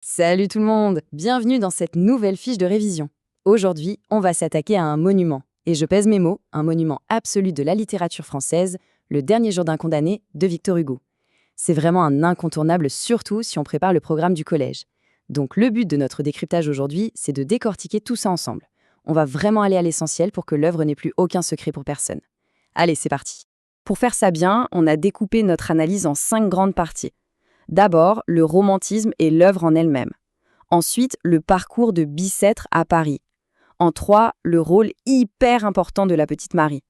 Salut tout le monde, bienvenue dans cette nouvelle fiche de révision. Aujourd'hui, on va s'attaquer à un monument, et je pèse mes mots, un monument absolu de la littérature française, Le dernier jour d'un condamné de Victor Hugo. C'est vraiment un incontournable, surtout si on prépare le programme du collège. Donc le but de notre décryptage aujourd'hui, c'est de décortiquer tout ça ensemble. On va vraiment aller à l'essentiel pour que l'œuvre n'ait plus aucun secret pour personne. Allez, c'est parti. Pour faire ça bien, on a découpé notre analyse en 5 grandes parties. D'abord, le romantisme et l'œuvre en elle-même. Ensuite, le parcours de Bicêtre à Paris. En 3, le rôle hyper important de la petite Marie.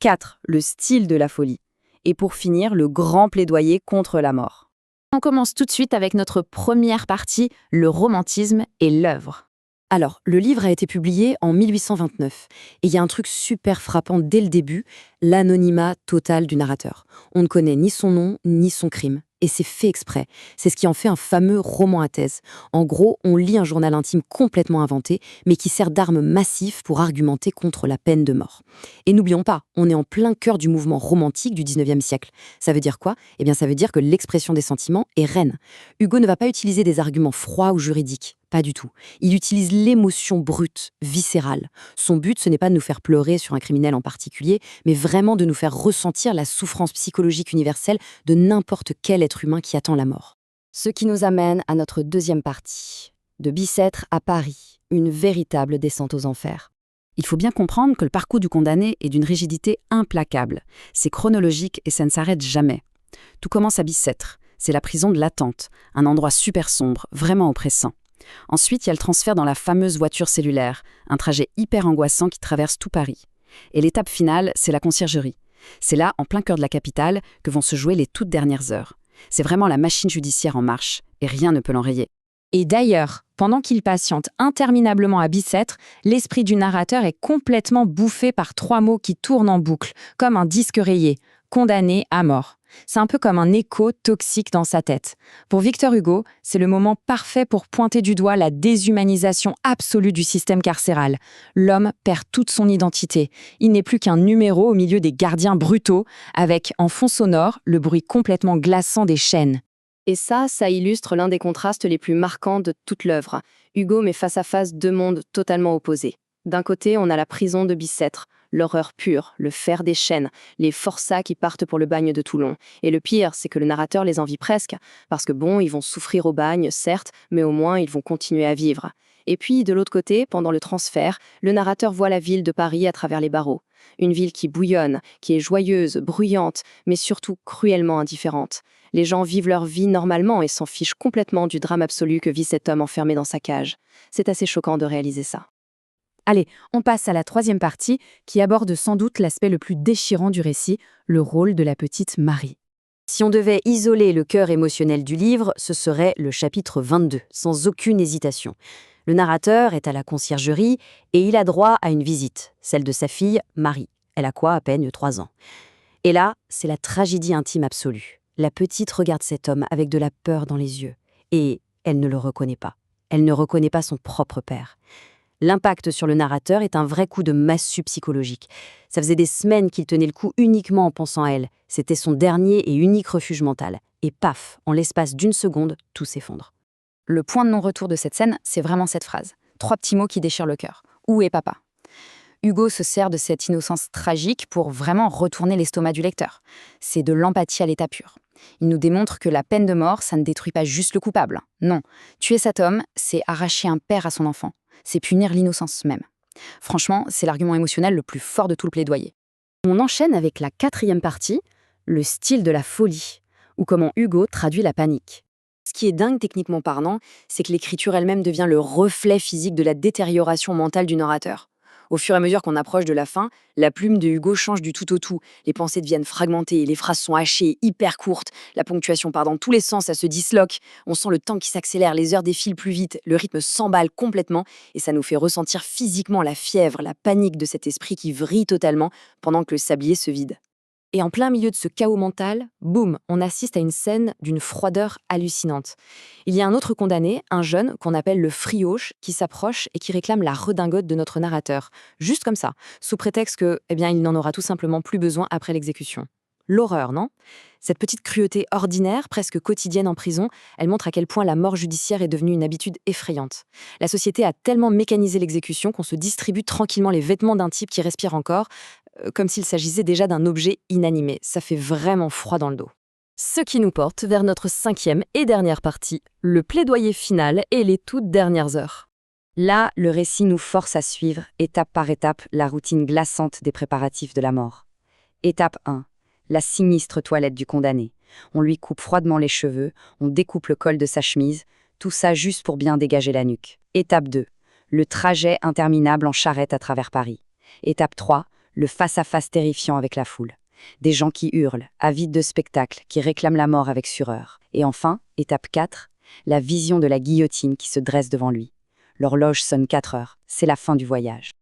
4, le style de la folie. Et pour finir, le grand plaidoyer contre la mort. On commence tout de suite avec notre première partie, le romantisme et l'œuvre. Alors, le livre a été publié en 1829, et il y a un truc super frappant dès le début, l'anonymat total du narrateur. On ne connaît ni son nom, ni son crime. Et c'est fait exprès. C'est ce qui en fait un fameux roman à thèse. En gros, on lit un journal intime complètement inventé, mais qui sert d'arme massive pour argumenter contre la peine de mort. Et n'oublions pas, on est en plein cœur du mouvement romantique du 19e siècle. Ça veut dire quoi ? Eh bien, ça veut dire que l'expression des sentiments est reine. Hugo ne va pas utiliser des arguments froids ou juridiques. Pas du tout. Il utilise l'émotion brute, viscérale. Son but, ce n'est pas de nous faire pleurer sur un criminel en particulier, mais vraiment de nous faire ressentir la souffrance psychologique universelle de n'importe quel être humain qui attend la mort. Ce qui nous amène à notre deuxième partie. De Bicêtre à Paris, une véritable descente aux enfers. Il faut bien comprendre que le parcours du condamné est d'une rigidité implacable. C'est chronologique et ça ne s'arrête jamais. Tout commence à Bicêtre. C'est la prison de l'attente, un endroit super sombre, vraiment oppressant. Ensuite, il y a le transfert dans la fameuse voiture cellulaire, un trajet hyper angoissant qui traverse tout Paris. Et l'étape finale, c'est la conciergerie. C'est là, en plein cœur de la capitale, que vont se jouer les toutes dernières heures. C'est vraiment la machine judiciaire en marche, et rien ne peut l'enrayer. Et d'ailleurs, pendant qu'il patiente interminablement à Bicêtre, l'esprit du narrateur est complètement bouffé par 3 mots qui tournent en boucle, comme un disque rayé, condamné à mort. C'est un peu comme un écho toxique dans sa tête. Pour Victor Hugo, c'est le moment parfait pour pointer du doigt la déshumanisation absolue du système carcéral. L'homme perd toute son identité. Il n'est plus qu'un numéro au milieu des gardiens brutaux, avec, en fond sonore, le bruit complètement glaçant des chaînes. Et ça illustre l'un des contrastes les plus marquants de toute l'œuvre. Hugo met face à face 2 mondes totalement opposés. D'un côté, on a la prison de Bicêtre, l'horreur pure, le fer des chaînes, les forçats qui partent pour le bagne de Toulon. Et le pire, c'est que le narrateur les envie presque, parce que bon, ils vont souffrir au bagne, certes, mais au moins ils vont continuer à vivre. Et puis, de l'autre côté, pendant le transfert, le narrateur voit la ville de Paris à travers les barreaux. Une ville qui bouillonne, qui est joyeuse, bruyante, mais surtout cruellement indifférente. Les gens vivent leur vie normalement et s'en fichent complètement du drame absolu que vit cet homme enfermé dans sa cage. C'est assez choquant de réaliser ça. Allez, on passe à la 3e partie, qui aborde sans doute l'aspect le plus déchirant du récit, le rôle de la petite Marie. Si on devait isoler le cœur émotionnel du livre, ce serait le chapitre 22, sans aucune hésitation. Le narrateur est à la conciergerie et il a droit à une visite, celle de sa fille, Marie. Elle a quoi, à peine 3 ans. Et là, c'est la tragédie intime absolue. La petite regarde cet homme avec de la peur dans les yeux. Et elle ne le reconnaît pas. Elle ne reconnaît pas son propre père. L'impact sur le narrateur est un vrai coup de massue psychologique. Ça faisait des semaines qu'il tenait le coup uniquement en pensant à elle. C'était son dernier et unique refuge mental. Et paf, en l'espace d'1 seconde, tout s'effondre. Le point de non-retour de cette scène, c'est vraiment cette phrase. 3 petits mots qui déchirent le cœur. Où est papa ? Hugo se sert de cette innocence tragique pour vraiment retourner l'estomac du lecteur. C'est de l'empathie à l'état pur. Il nous démontre que la peine de mort, ça ne détruit pas juste le coupable. Non, tuer cet homme, c'est arracher un père à son enfant. C'est punir l'innocence même. Franchement, c'est l'argument émotionnel le plus fort de tout le plaidoyer. On enchaîne avec la 4e partie, le style de la folie, ou comment Hugo traduit la panique. Ce qui est dingue techniquement parlant, c'est que l'écriture elle-même devient le reflet physique de la détérioration mentale du narrateur. Au fur et à mesure qu'on approche de la fin, la plume de Hugo change du tout au tout. Les pensées deviennent fragmentées, les phrases sont hachées, hyper courtes. La ponctuation part dans tous les sens, ça se disloque. On sent le temps qui s'accélère, les heures défilent plus vite, le rythme s'emballe complètement et ça nous fait ressentir physiquement la fièvre, la panique de cet esprit qui vrille totalement pendant que le sablier se vide. Et en plein milieu de ce chaos mental, boum, on assiste à une scène d'une froideur hallucinante. Il y a un autre condamné, un jeune qu'on appelle le frioche, qui s'approche et qui réclame la redingote de notre narrateur. Juste comme ça, sous prétexte que, il n'en aura tout simplement plus besoin après l'exécution. L'horreur, non? Cette petite cruauté ordinaire, presque quotidienne en prison, elle montre à quel point la mort judiciaire est devenue une habitude effrayante. La société a tellement mécanisé l'exécution qu'on se distribue tranquillement les vêtements d'un type qui respire encore, comme s'il s'agissait déjà d'un objet inanimé. Ça fait vraiment froid dans le dos. Ce qui nous porte vers notre 5e et dernière partie, le plaidoyer final et les toutes dernières heures. Là, le récit nous force à suivre, étape par étape, la routine glaçante des préparatifs de la mort. Étape 1. La sinistre toilette du condamné. On lui coupe froidement les cheveux, on découpe le col de sa chemise, tout ça juste pour bien dégager la nuque. Étape 2. Le trajet interminable en charrette à travers Paris. Étape 3. Le face-à-face terrifiant avec la foule. Des gens qui hurlent, avides de spectacle, qui réclament la mort avec fureur. Et enfin, étape 4. La vision de la guillotine qui se dresse devant lui. L'horloge sonne 4 heures, c'est la fin du voyage.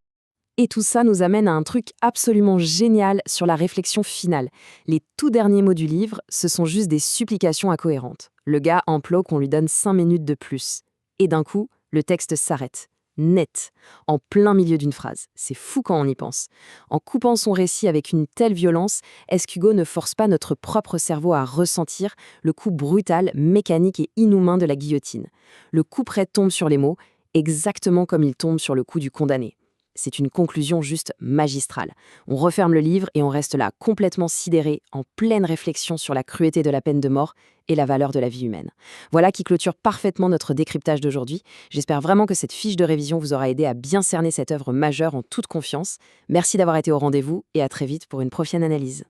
Et tout ça nous amène à un truc absolument génial sur la réflexion finale. Les tout derniers mots du livre, ce sont juste des supplications incohérentes. Le gars implore qu'on lui donne 5 minutes de plus. Et d'un coup, le texte s'arrête. Net, en plein milieu d'une phrase. C'est fou quand on y pense. En coupant son récit avec une telle violence, est-ce qu'Hugo ne force pas notre propre cerveau à ressentir le coup brutal, mécanique et inhumain de la guillotine? Le couperet tombe sur les mots, exactement comme il tombe sur le cou du condamné. C'est une conclusion juste magistrale. On referme le livre et on reste là, complètement sidéré, en pleine réflexion sur la cruauté de la peine de mort et la valeur de la vie humaine. Voilà qui clôture parfaitement notre décryptage d'aujourd'hui. J'espère vraiment que cette fiche de révision vous aura aidé à bien cerner cette œuvre majeure en toute confiance. Merci d'avoir été au rendez-vous et à très vite pour une prochaine analyse.